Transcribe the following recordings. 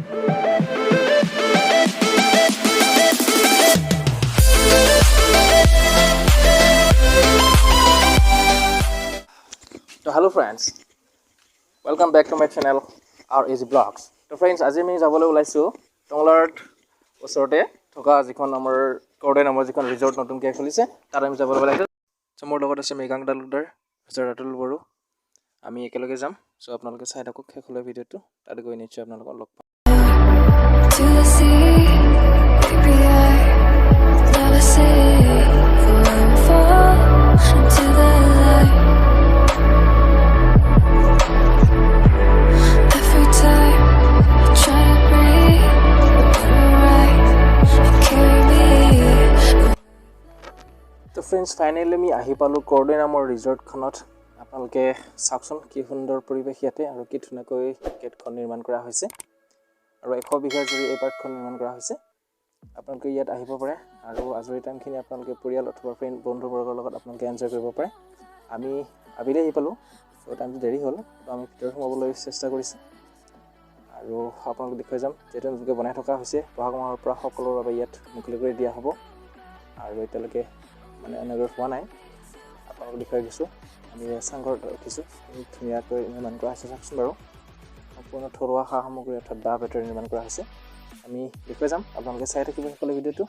So hello friends, welcome back to my channel our easy blogs. So friends, আজি আমি যাবলৈ ওলাইছো টংলাৰ ওচৰতে থকা যিখন আমাৰ কৰ্ডই নামৰ যিখন ৰিজৰ্ট নতুনকৈ খুলিছে তাত আমি যাবলৈ ওলাইছো। সো মোৰ লগত আছে মেগাং তালুকদাৰ, ৰাতুল বড়ো। আমি একেলগে যাম। সো আপোনালোকে চাই থাকক শেষলৈ ভিডিঅ'টো, তাত গৈ নিশ্চয় আপোনালোকক লগ পাম। তো ফ্ৰেণ্ডছ, ফাইনেলি আমি আহি পালোঁ কৰ্ডই নামৰ ৰিজৰ্টখনত। আপোনালোকে চাওকচোন কি সুন্দৰ পৰিৱেশ ইয়াতে, আৰু কি ধুনীয়াকৈ গেটখন নিৰ্মাণ কৰা হৈছে, আৰু 100 বিঘা জুৰি এই পাৰ্কখন নিৰ্মাণ কৰা হৈছে। আপোনালোকে ইয়াত আহিব পাৰে, আৰু আজৰি টাইমখিনি আপোনালোকে পৰিয়াল অথবা ফ্ৰেণ্ড বন্ধুবৰ্গৰ লগত আপোনালোকে এনজয় কৰিব পাৰে। আমি আবেলি আহি পালোঁ, চ' টাইমটো দেৰি হ'ল, তো আমি ভিতৰত সোমাবলৈ চেষ্টা কৰিছোঁ। আৰু আপোনালোকক দেখুৱাই যাম, যিহেতু নতুনকৈ বনাই থকা হৈছে। বহাগ মাহৰ পৰা সকলোৰে বাবে ইয়াত মুকলি কৰি দিয়া হ'ব, আৰু এতিয়ালৈকে মানে এনেদৰে হোৱা নাই। আপোনালোকক দেখুৱাই গৈছোঁ, আমি চাংঘৰত উঠিছোঁ, ধুনীয়াকৈ নিৰ্মাণ কৰা হৈছে। চাওকচোন বাৰু, সম্পূৰ্ণ থলুৱা সা সামগ্ৰী অৰ্থাৎ বাঁহ বেতেৰে নিৰ্মাণ কৰা হৈছে। আমি দেখুৱাই যাম, আপোনালোকে চাই থাকিব সকলো ভিডিঅ'টো।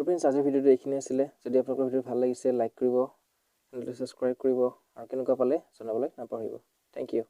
ফ্ৰেণ্ডছ আজিৰ ভিডিঅ'টো এইখিনি আছিলে যদি আপোনালোকৰ ভিডিঅ' ভাল লাগিছে লাইক কৰিব চেনেলটো ছাবস্ক্ৰাইব কৰিব আৰু কেনেকুৱা পালে জনাবলৈ নাপাহৰিব থেংক ইউ